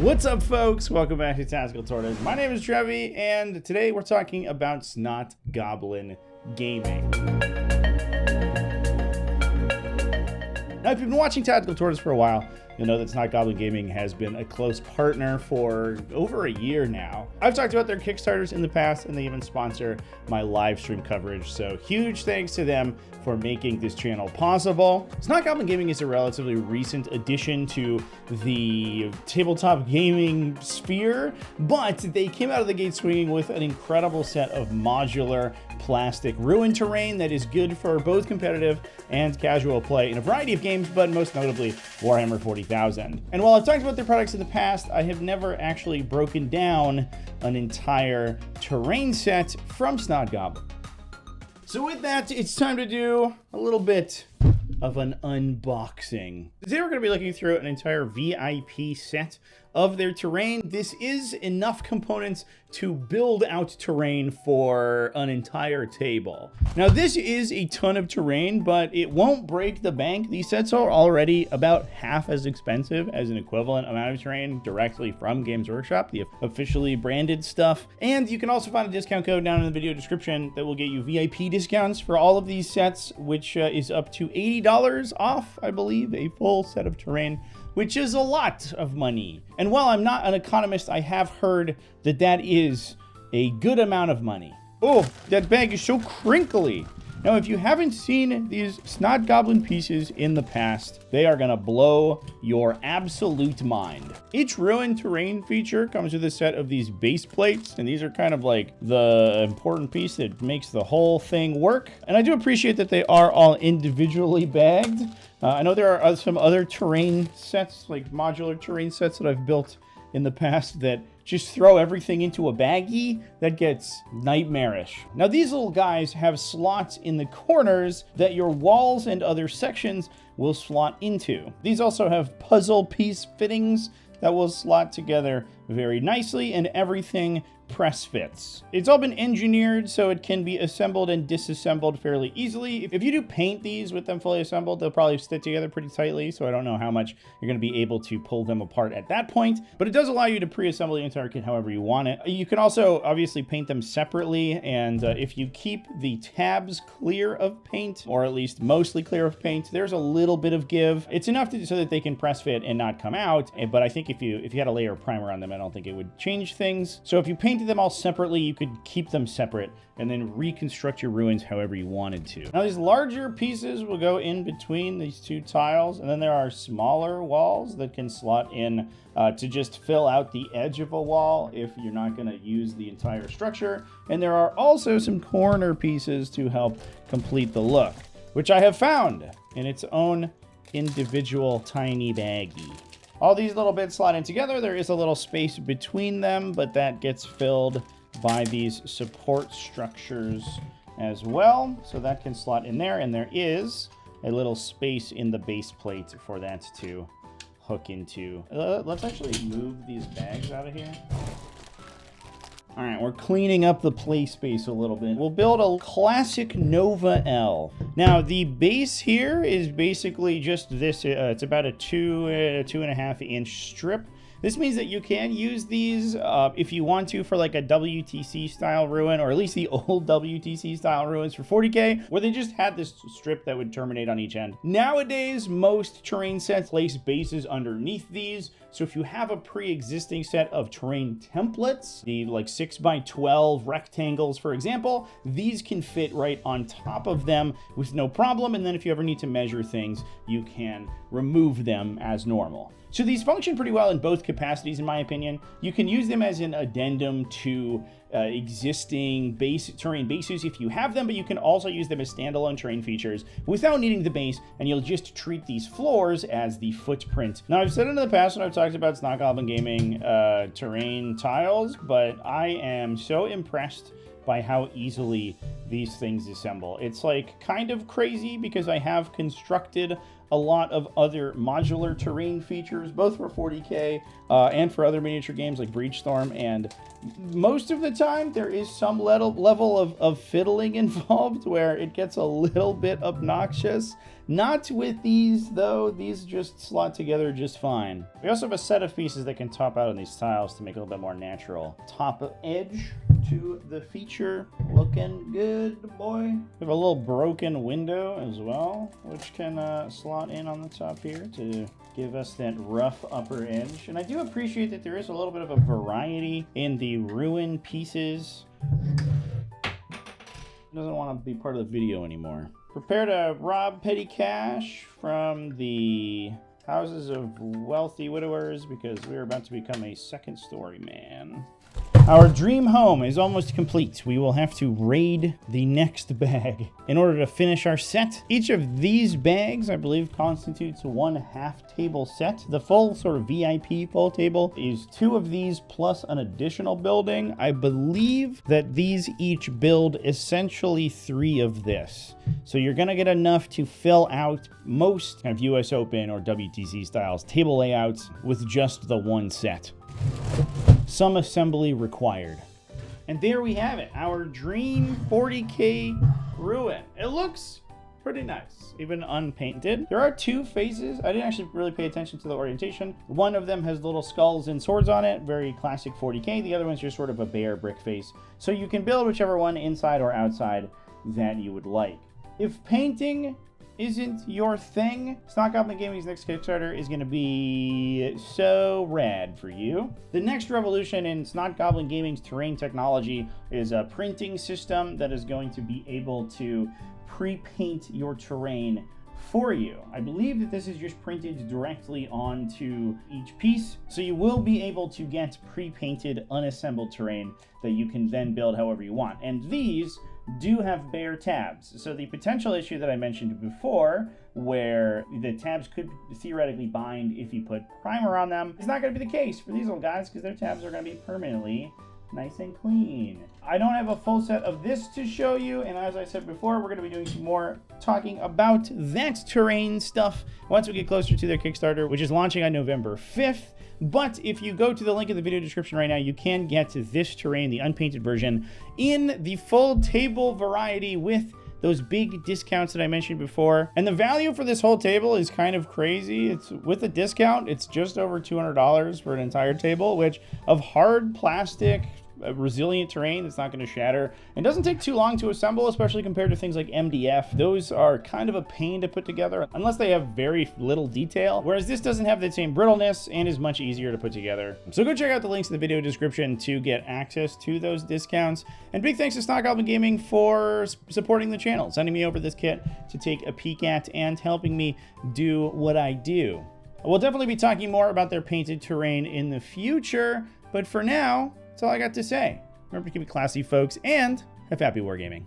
What's up, folks? Welcome back to TacticalTortoise. My name is Trevi, and today we're talking about Snot Goblin gaming. Now, if you've been watching TacticalTortoise for a while, you'll know that Snot Goblin Gaming has been a close partner for over a year now. I've talked about their Kickstarters in the past, and they even sponsor my live stream coverage, so huge thanks to them for making this channel possible. Snot Goblin Gaming is a relatively recent addition to the tabletop gaming sphere, but they came out of the gate swinging with an incredible set of modular plastic ruin terrain that is good for both competitive and casual play in a variety of games, but most notably Warhammer 40,000. And while I've talked about their products in the past, I have never actually broken down an entire terrain set from Snot Goblin. So with that, it's time to do a little bit of an unboxing. Today we're going to be looking through an entire VIP set of their terrain. This is enough components to build out terrain for an entire table. Now, this is a ton of terrain, but it won't break the bank. These sets are already about half as expensive as an equivalent amount of terrain directly from Games Workshop, the officially branded stuff. And you can also find a discount code down in the video description that will get you VIP discounts for all of these sets, which is up to $80 off, I believe, a full set of terrain, which is a lot of money. And while I'm not an economist, I have heard that that is a good amount of money. Oh, that bag is so crinkly. Now, if you haven't seen these Snot Goblin pieces in the past, they are gonna blow your absolute mind. Each ruin terrain feature comes with a set of these base plates, and these are kind of like the important piece that makes the whole thing work. And I do appreciate that they are all individually bagged. I know there are some other terrain sets, like modular terrain sets that I've built in the past that just throw everything into a baggie. That gets nightmarish. Now, these little guys have slots in the corners that your walls and other sections will slot into. These also have puzzle piece fittings that will slot together very nicely, and everything press fits. It's all been engineered so it can be assembled and disassembled fairly easily. If you do paint these with them fully assembled, they'll probably stick together pretty tightly, so I don't know how much you're going to be able to pull them apart at that point, but it does allow you to pre-assemble the entire kit however you want it. You can also obviously paint them separately, and if you keep the tabs clear of paint, or at least mostly clear of paint, there's a little bit of give. It's enough so that they can press fit and not come out, but I think if you had a layer of primer on them, I don't think it would change things. So if you painted them all separately, you could keep them separate and then reconstruct your ruins however you wanted to. Now, these larger pieces will go in between these two tiles, and then there are smaller walls that can slot in to just fill out the edge of a wall if you're not going to use the entire structure. And there are also some corner pieces to help complete the look, which I have found in its own individual tiny baggie. All these little bits slot in together. There is a little space between them, but that gets filled by these support structures as well. So that can slot in there, and there is a little space in the base plate for that to hook into. Let's actually move these bags out of here. All right, we're cleaning up the play space a little bit. We'll build a classic Nova L. Now, the base here is basically just this. It's about a 2.5 inch strip. This means that you can use these if you want to for like a WTC style ruin, or at least the old WTC style ruins for 40K, where they just had this strip that would terminate on each end. Nowadays, most terrain sets place bases underneath these. So if you have a pre-existing set of terrain templates, the like 6x12 rectangles, for example, these can fit right on top of them with no problem. And then if you ever need to measure things, you can remove them as normal. So these function pretty well in both capacities, in my opinion. You can use them as an addendum to existing terrain bases if you have them, but you can also use them as standalone terrain features without needing the base, and you'll just treat these floors as the footprint. Now, I've said in the past when I've talked about Snot Goblin Gaming terrain tiles, but I am so impressed by how easily these things assemble. It's like kind of crazy because I have constructed a lot of other modular terrain features, both for 40K and for other miniature games like Breachstorm, and most of the time there is some level of fiddling involved where it gets a little bit obnoxious. Not with these though, these just slot together just fine. We also have a set of pieces that can top out on these tiles to make it a little bit more natural. Top edge to the feature, looking good, boy. We have a little broken window as well, which can slot in on the top here to give us that rough upper edge. And I do appreciate that there is a little bit of a variety in the ruin pieces. Doesn't want to be part of the video anymore. Prepare to rob petty cash from the houses of wealthy widowers because we're about to become a second story man. Our dream home is almost complete. We will have to raid the next bag in order to finish our set. Each of these bags, I believe, constitutes one half table set. The full sort of VIP full table is 2 of these plus an additional building. I believe that these each build essentially 3 of this. So you're gonna get enough to fill out most kind of US Open or WTC styles table layouts with just the one set. Some assembly required. And there we have it, our dream 40K ruin. It looks pretty nice, even unpainted. There are 2 faces. I didn't actually really pay attention to the orientation. One of them has little skulls and swords on it, very classic 40K. The other one's just sort of a bare brick face. So you can build whichever one inside or outside that you would like. If painting isn't your thing, Snot Goblin Gaming's next Kickstarter is going to be so rad for you. The next revolution in Snot Goblin Gaming's terrain technology is a printing system that is going to be able to pre-paint your terrain for you. I believe that this is just printed directly onto each piece, so you will be able to get pre-painted unassembled terrain that you can then build however you want. And these do have bare tabs. So the potential issue that I mentioned before, where the tabs could theoretically bind if you put primer on them, is not going to be the case for these little guys because their tabs are going to be permanently nice and clean. I don't have a full set of this to show you, and as I said before, we're going to be doing some more talking about that terrain stuff once we get closer to their Kickstarter, which is launching on November 5th. But if you go to the link in the video description right now, you can get this terrain, the unpainted version, in the full table variety with those big discounts that I mentioned before. And the value for this whole table is kind of crazy. It's with a discount, it's just over $200 for an entire table, which of hard plastic, resilient terrain that's not going to shatter. It doesn't take too long to assemble, especially compared to things like MDF. Those are kind of a pain to put together unless they have very little detail, whereas this doesn't have that same brittleness and is much easier to put together. So go check out the links in the video description to get access to those discounts. And big thanks to Snot Goblin Gaming for supporting the channel, sending me over this kit to take a peek at and helping me do what I do. We'll definitely be talking more about their painted terrain in the future, but for now, that's all I got to say. Remember to keep it classy, folks, and have happy wargaming.